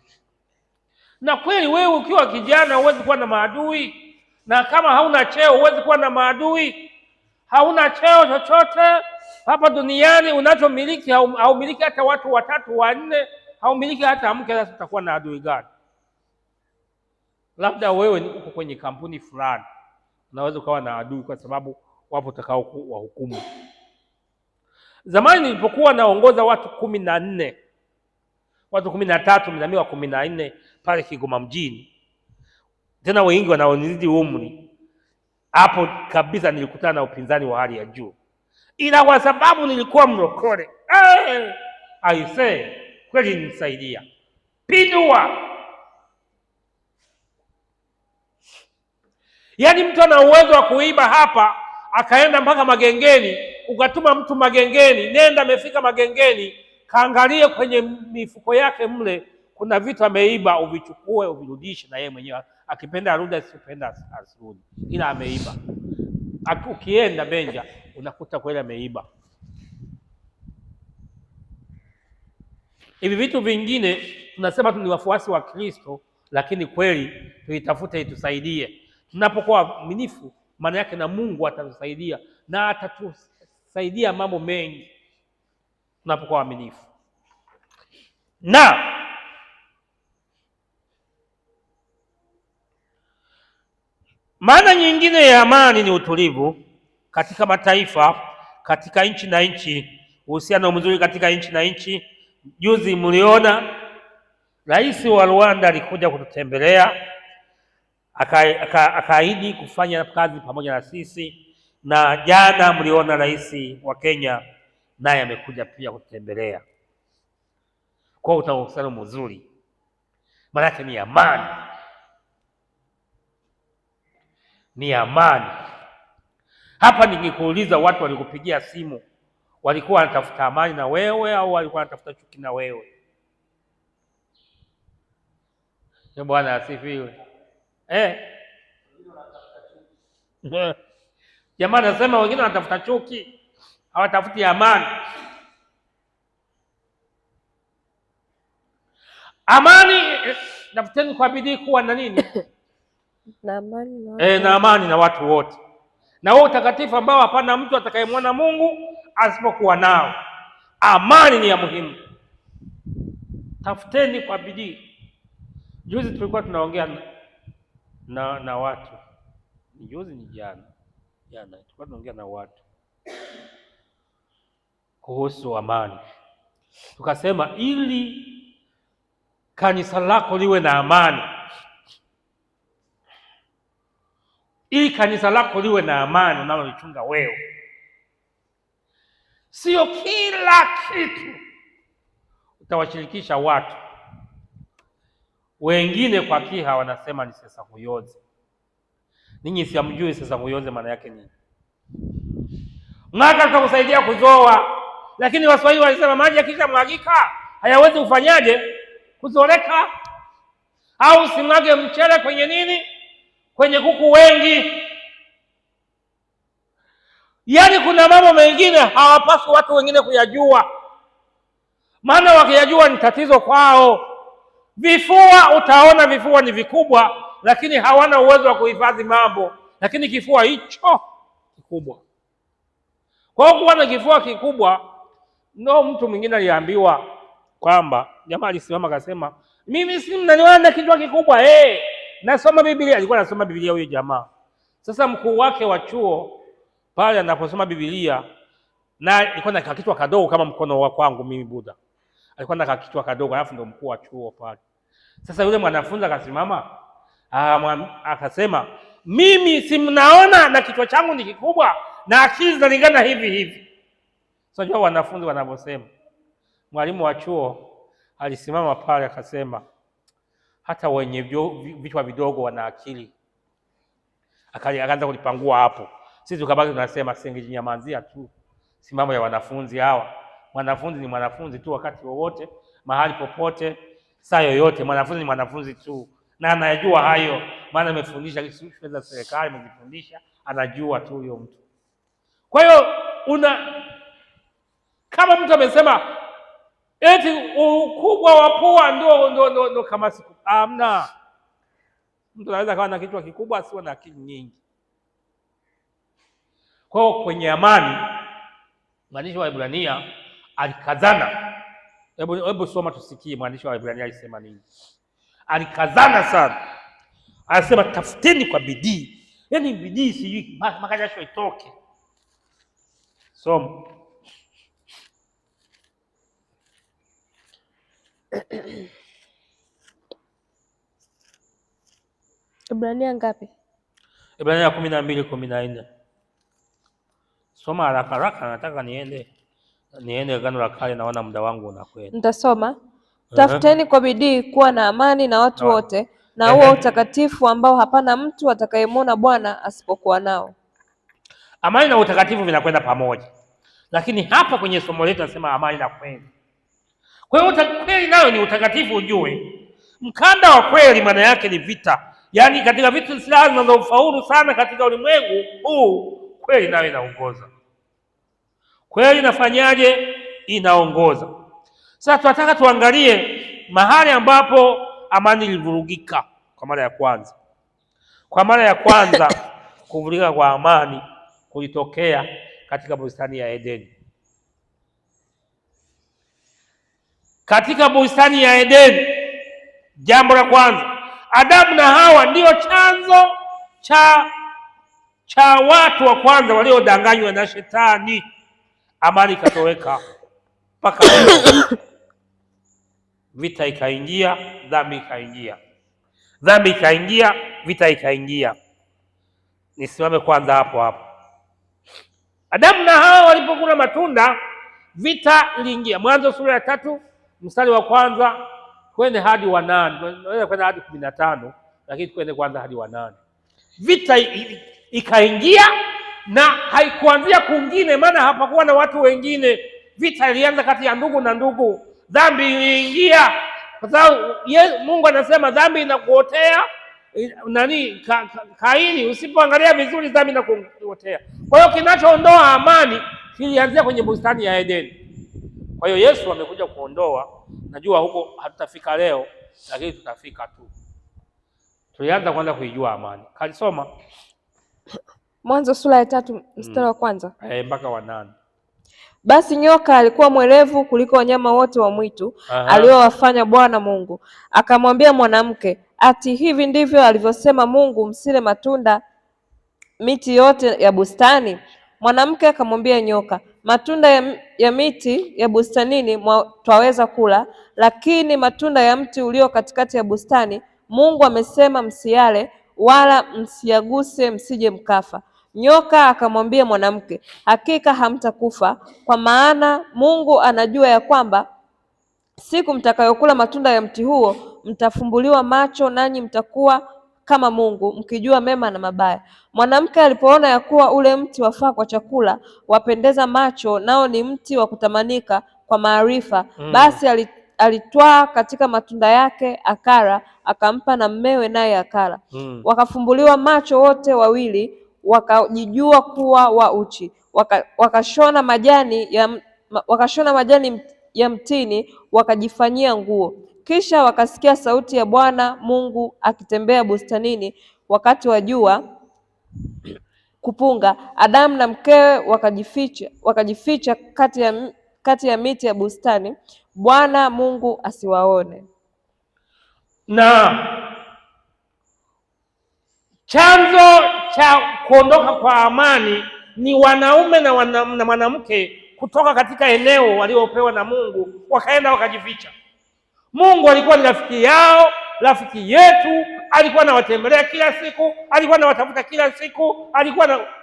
[SPEAKER 1] Na kweli wewe ukiwa kijana huwezi kuwa na maadui, na kama hauna cheo huwezi kuwa na maadui. Hauna cheo chochote hapa duniani, unachomiliki haumiliki hata watu watatu wanne, haumiliki hata mke. Sasa utakuwa na adui gani? Labda wewe uko kwenye kampuni fulani, unaweza ukawa na adui kwa sababu wapo utakao wahukumu. Zamani nilipokuwa naongoza watu 14, watu 13, mimi wa 14 pale Kigoma mjini, tena wengi wanaonizidi umri, hapo kabisa nilikutana na upinzani wa hali ya juu. Ila kwa sababu nilikuwa mlokole, aisee, kweli nilisaidia pindua. Yaani mtu ana uwezo wa kuiba hapa akaenda mpaka Magengeni, ukatuma mtu Magengeni, nenda amefika Magengeni, kaangalie kwenye mifuko yake mle kuna vitu ameiba, uvichukue uvirudishe, na yeye mwenyewe akipenda arudi, asipenda asirudi, ila ameiba. Ukienda Benja unakuta kweli ameiba. Hivi vitu vingine tunasema ni wafuasi wa Kristo, lakini kweli tuitafute itusaidie. Tunapokuwa waaminifu, maana yake na Mungu atatusaidia na atatusaidia mambo mengi tunapokuwa waaminifu. Na maana nyingine ya amani ni utulivu katika mataifa, katika nchi na nchi, uhusiano mzuri katika nchi na nchi. Juzi mliona Rais wa Rwanda alikuja kututembelea, akaahidi kufanya kazi pamoja na sisi, na jana mliona rais wa Kenya naye amekuja pia kutembelea. Kwa hiyo utaona uhusiano mzuri, maana ni amani, ni amani. Hapa ningekuuliza, watu walikupigia simu walikuwa wanatafuta amani na wewe au walikuwa wanatafuta chuki na wewe? Bwana asifiwe. Jamani, nasema wengine wanatafuta chuki, hawatafuti amani. Amani, tafuteni kwa bidii kuwa na nini?
[SPEAKER 3] Na amani na watu.
[SPEAKER 1] Na amani na watu wote, na huo utakatifu ambao hapana mtu atakayemwona Mungu asipokuwa nao. Amani ni ya muhimu, tafuteni kwa bidii. Juzi tulikuwa tunaongea na watu, juzi ni jana tulikuwa tunaongea na watu kuhusu amani. Tukasema ili kanisa lako liwe na amani, ili kanisa lako liwe na amani unalolichunga wewe, sio kila kitu utawashirikisha watu wengine. Kwa Kiha wanasema ni sesa kuyoze. Ninyi si hamjui sesa kuyoze maana yake nini? Mwaka tutakusaidia kuzoa, lakini Waswahili walisema maji yakisha mwagika hayawezi kufanyaje? Kuzoleka. Au simwage mchele kwenye nini? Kwenye kuku wengi. Yaani kuna mambo mengine hawapaswi watu wengine kuyajua, maana wakiyajua ni tatizo kwao. Vifua, utaona vifua ni vikubwa lakini hawana uwezo wa kuhifadhi mambo, lakini kifua hicho kikubwa. Kwa hiyo kuwa na kifua kikubwa, ndio mtu mwingine aliambiwa kwamba jamaa alisimama akasema, mimi si mnaniona kichwa kikubwa, nasoma Biblia. Alikuwa anasoma Biblia huyo jamaa. Sasa mkuu wake wa chuo pale anaposoma Biblia, na alikuwa na kichwa kadogo kama mkono wa kwangu mimi Buda. Alikuwa na kichwa kadogo, alafu ndio mkuu wa chuo pale. Sasa yule mwanafunzi akasimama akasema, mimi si mnaona na kichwa changu ni kikubwa na akili zinalingana hivi hivi. Sasa unajua wanafunzi wanavyosema. Mwalimu wa chuo alisimama pale akasema, hata wenye vichwa vidogo wana akili. Akaanza kulipangua hapo. Sisi tukabaki tunasema singejinyamazia tu, si mambo ya wanafunzi hawa. Mwanafunzi ni mwanafunzi tu wakati wowote, mahali popote, saa yoyote. Mwanafunzi ni mwanafunzi tu, na anajua hayo, maana amefundisha shule za serikali, amejifundisha, anajua tu huyo mtu. Kwa hiyo kama mtu amesema eti ukubwa wa pua ndio kama siku, amna. Mtu anaweza kawa na kichwa kikubwa asiwe na akili nyingi. Kwa hiyo kwenye amani, mwandishi wa Ibrania alikazana. Hebu soma tusikie mwandishi wa Ibrania alisema nini. Alikazana sana. Anasema tafuteni kwa bidii. Yaani bidii sijui makajasho itoke. Soma.
[SPEAKER 3] Ibrania ngapi?
[SPEAKER 1] Ibrania 12:14. Soma haraka haraka, nataka niende Agano la Kale, naona muda wangu unakwenda.
[SPEAKER 3] Nitasoma. Tafuteni kwa bidii kuwa na amani na watu wote, na huo utakatifu ambao hapana mtu atakayemwona Bwana asipokuwa nao.
[SPEAKER 1] Amani na utakatifu vinakwenda pamoja, lakini hapa kwenye somo letu nasema amani na kweli. Kwa hiyo kweli nayo ni utakatifu. Ujue mkanda wa kweli maana yake ni vita, yaani katika vitu silaha zinazofaulu sana katika ulimwengu huu, kweli nayo inaongoza. Kweli inafanyaje? Inaongoza. Sasa tunataka tuangalie mahali ambapo amani ilivurugika kwa mara ya kwanza. Kwa mara ya kwanza kuvurugika kwa amani kulitokea katika bustani ya Edeni. Katika bustani ya Edeni, jambo la kwanza, Adamu na Hawa ndio chanzo cha watu wa kwanza waliodanganywa na shetani. Amani ikatoweka mpaka vita ikaingia, dhambi ikaingia. dhambi ikaingia, vita ikaingia. Nisimame kwanza hapo. Adamu na Hawa walipokula matunda, vita iliingia. Mwanzo sura ya 3 mstari wa kwanza kwende hadi wa 8, tunaweza kwenda hadi 15, lakini kwende kwanza hadi wa 8. Vita ikaingia na haikuanzia kwingine, maana hapakuwa na watu wengine. Vita ilianza kati ya ndugu na ndugu. Dhambi iliingia kwa sababu Mungu anasema dhambi inakuotea. Kaini, usipoangalia vizuri dhambi inakuotea. Kwa hiyo kinachoondoa amani kilianzia kwenye bustani ya Edeni. Kwa hiyo Yesu amekuja kuondoa. Najua huko hatutafika leo, lakini tutafika tu. Tulianza kwanza kuijua amani. Kalisoma
[SPEAKER 3] Mwanzo sura ya 3 mstari wa kwanza
[SPEAKER 1] mpaka wa 8.
[SPEAKER 3] Basi nyoka alikuwa mwerevu kuliko wanyama wote wa mwitu aliowafanya Bwana Mungu. Akamwambia mwanamke, ati hivi ndivyo alivyosema Mungu, msile matunda miti yote ya bustani? Mwanamke akamwambia nyoka, matunda ya miti ya bustanini twaweza kula, lakini matunda ya mti ulio katikati ya bustani Mungu amesema msiale, wala msiyaguse, msije mkafa. Nyoka akamwambia mwanamke, hakika hamtakufa, kwa maana Mungu anajua ya kwamba siku mtakayokula matunda ya mti huo mtafumbuliwa macho, nanyi mtakuwa kama Mungu, mkijua mema na mabaya. Mwanamke alipoona ya kuwa ule mti wafaa kwa chakula, wapendeza macho, nao ni mti wa kutamanika kwa maarifa, basi alitwaa katika matunda yake akala, akampa na mmewe, naye akala. Wakafumbuliwa macho wote wawili, wakajijua kuwa wa uchi, wakashona majani ya mtini wakajifanyia nguo. Kisha wakasikia sauti ya Bwana Mungu akitembea bustanini wakati wa jua kupunga. Adamu na mkewe wakajificha kati ya miti ya bustani, Bwana Mungu asiwaone.
[SPEAKER 1] Na chanzo cha kuondoka kwa amani ni wanaume na mwanamke kutoka katika eneo waliopewa na Mungu, wakaenda wakajificha. Mungu alikuwa ni rafiki yao, rafiki yetu, alikuwa anawatembelea kila siku, alikuwa anawatafuta kila siku,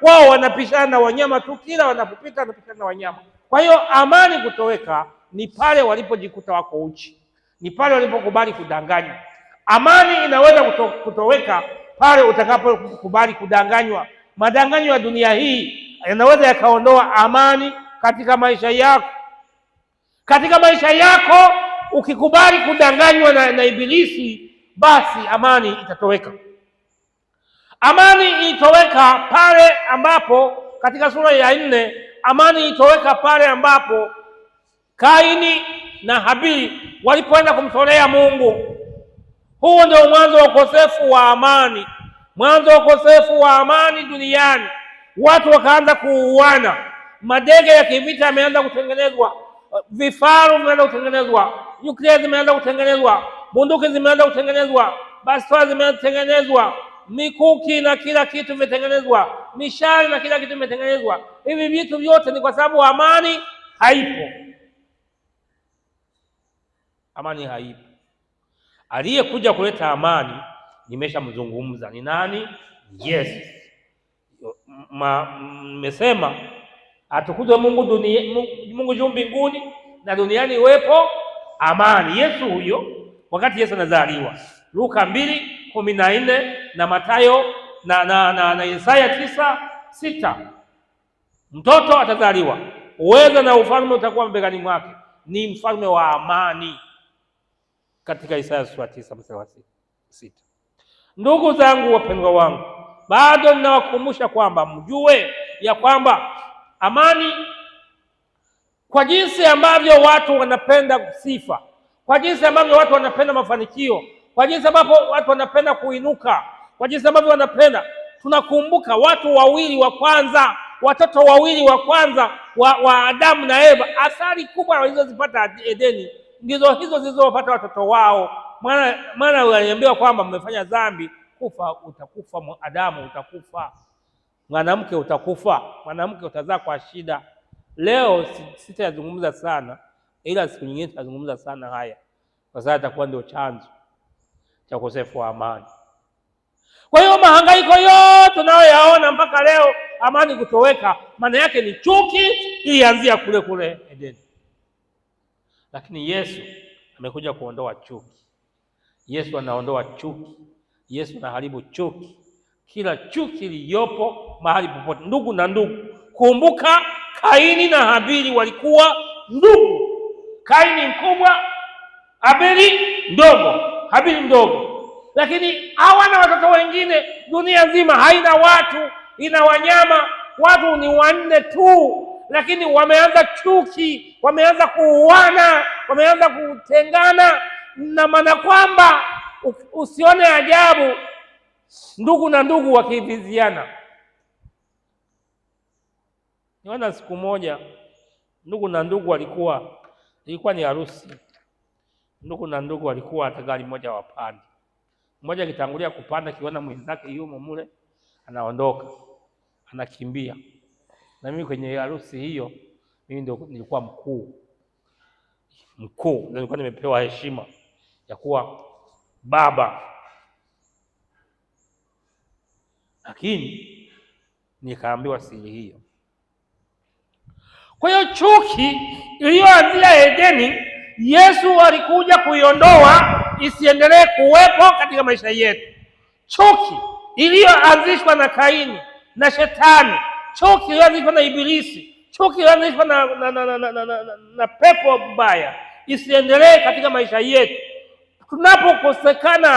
[SPEAKER 1] wao wanapishana na wanyama tu, kila wanapopita wanapishana na wanyama. Kwa hiyo amani kutoweka ni pale walipojikuta wako uchi, ni pale walipokubali kudanganywa. Amani inaweza kutoweka pale utakapokubali kudanganywa. Madanganyo ya dunia hii yanaweza yakaondoa amani katika maisha yako. Katika maisha yako ukikubali kudanganywa na Ibilisi, basi amani itatoweka. Amani ilitoweka pale ambapo katika sura ya 4, amani ilitoweka pale ambapo Kaini na Habili walipoenda kumtolea Mungu. Huo ndio mwanzo wa ukosefu wa amani, mwanzo wa ukosefu wa amani duniani. Watu wakaanza kuuana, madege ya kivita yameanza kutengenezwa, vifaru vimeanza kutengenezwa, nyuklia zimeanza kutengenezwa, bunduki zimeanza kutengenezwa, bastola zimeanza kutengenezwa, mikuki na kila kitu vimetengenezwa, mishale na kila kitu vimetengenezwa. Hivi vitu vyote ni kwa sababu amani haipo. Amani haipo. Aliyekuja kuleta amani nimeshamzungumza. Ni nani? Yesu. Nimesema atukuzwe Mungu juu mbinguni na duniani iwepo amani. Yesu huyo, wakati Yesu anazaliwa, Luka 2:14 na Mathayo na Isaya 9:6, mtoto atazaliwa, uweza na ufalme utakuwa mabegani mwake, ni mfalme wa amani, katika Isaya sura 9 mstari wa 6. Ndugu zangu wapendwa wangu, bado ninawakumbusha kwamba mjue ya kwamba amani, kwa jinsi ambavyo watu wanapenda sifa, kwa jinsi ambavyo watu wanapenda mafanikio, kwa jinsi ambavyo watu wanapenda kuinuka, kwa jinsi ambavyo wanapenda, tunakumbuka watu wawili wa kwanza, watoto wawili wa kwanza wa Adamu na Eva, athari kubwa walizozipata Edeni ndizo hizo zilizowapata watoto wao. Maana waliambiwa kwamba mmefanya dhambi, kufa utakufa, Adamu utakufa, mwanamke utakufa, mwanamke utazaa kwa shida. Leo sitazungumza sana, ila siku nyingine tutazungumza sana haya, kwa sababu itakuwa ndio chanzo. cha ukosefu wa amani. Kwa hiyo mahangaiko yote tunayoyaona mpaka leo, amani kutoweka, maana yake ni chuki ilianzia kule kule Edeni. Lakini Yesu amekuja kuondoa chuki. Yesu anaondoa chuki. Yesu anaharibu chuki, kila chuki iliyopo mahali popote, ndugu na ndugu. Kumbuka Kaini na Habili walikuwa ndugu. Kaini mkubwa, Habili mdogo, Habili mdogo. Lakini hawana watoto wengine. Dunia nzima haina watu, ina wanyama. Watu ni 4 tu, lakini wameanza chuki, wameanza kuuana, wameanza kutengana. Na maana kwamba usione ajabu ndugu na ndugu wakiviziana. Niona siku moja ndugu na ndugu ilikuwa ni harusi. Ndugu na ndugu walikuwa hata gari moja wapande. Mmoja akitangulia kupanda, kiona mwenzake yumo mule, anaondoka, anakimbia. Na mimi kwenye harusi hiyo, mimi ndio nilikuwa mkuu, nilikuwa nimepewa heshima ya kuwa baba. Lakini nikaambiwa siri hiyo. Kwa hiyo chuki iliyoanzia Edeni, Yesu alikuja kuiondoa isiendelee kuwepo katika maisha yetu. Chuki iliyoanzishwa na Kaini na Shetani, chuki iliyoanzishwa na Ibilisi, chuki iliyoanzishwa na pepo mbaya isiendelee katika maisha yetu. Tunapokosekana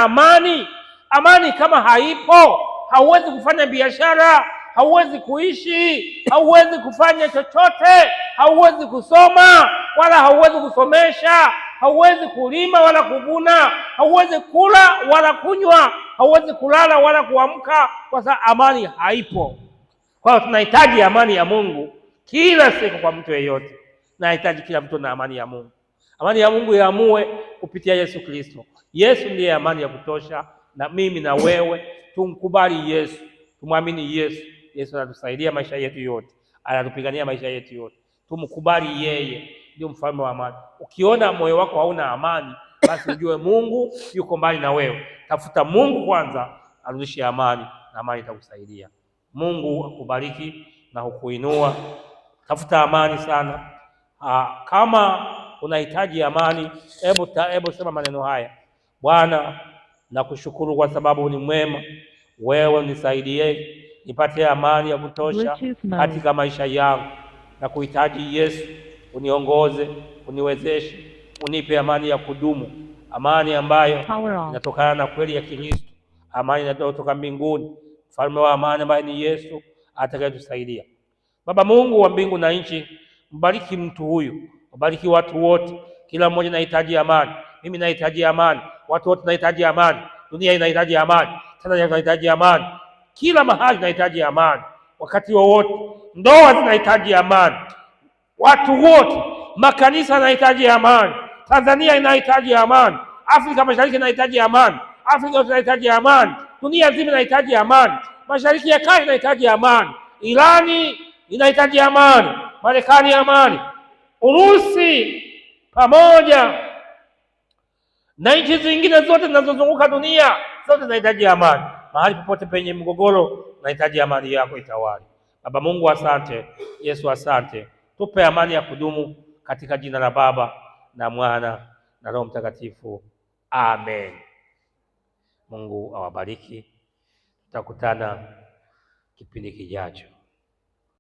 [SPEAKER 1] amani kama haipo, hauwezi kufanya biashara, hauwezi kuishi, hauwezi kufanya chochote, hauwezi kusoma wala hauwezi kusomesha, hauwezi kulima wala kuvuna, hauwezi kula wala kunywa, hauwezi kulala wala kuamka, kwa sababu amani haipo. Kwa hiyo tunahitaji amani ya Mungu kila siku kwa mtu yeyote. Tunahitaji kila mtu na amani ya Mungu. Amani ya Mungu yaamue kupitia Yesu Kristo. Yesu ndiye amani ya kutosha, na mimi na wewe tumkubali Yesu, tumwamini Yesu. Yesu anatusaidia maisha yetu yote, anatupigania maisha yetu yote. Tumkubali yeye, ndio mfalme wa amani. Ukiona moyo wako hauna amani, basi ujue Mungu yuko mbali na wewe. Tafuta Mungu kwanza, arudishe amani, na amani itakusaidia. Mungu akubariki na kukuinua. Tafuta amani sana. Kama unahitaji amani, hebu sema maneno haya: Bwana, nakushukuru kwa sababu ni mwema. Wewe unisaidie nipate amani ya kutosha katika maisha yangu. Na kuhitaji Yesu, uniongoze, uniwezeshe, unipe amani ya kudumu, amani ambayo inatokana na kweli ya Kristo, amani inayotoka mbinguni, mfalme wa amani ambaye ni Yesu atakayetusaidia. Baba Mungu wa mbingu na nchi, mbariki mtu huyu, mbariki watu wote. Kila mmoja anahitaji amani. Mimi nahitaji amani, watu wote wanahitaji amani, dunia inahitaji amani, Tanzania inahitaji amani, kila mahali inahitaji amani. Wakati wowote ndoa zinahitaji amani, watu wote, makanisa yanahitaji amani, Tanzania inahitaji amani, Afrika Mashariki inahitaji amani, Afrika yote inahitaji amani, dunia nzima inahitaji amani, Mashariki ya Kati inahitaji amani, Irani inahitaji amani, Marekani amani, Urusi pamoja na nchi zingine zote zinazozunguka dunia, zote zinahitaji amani. Mahali popote penye mgogoro, nahitaji amani yako itawale. Baba Mungu asante, Yesu asante. Tupe amani ya kudumu katika jina la Baba na Mwana na Roho Mtakatifu. Amen. Mungu awabariki. Tutakutana kipindi kijacho.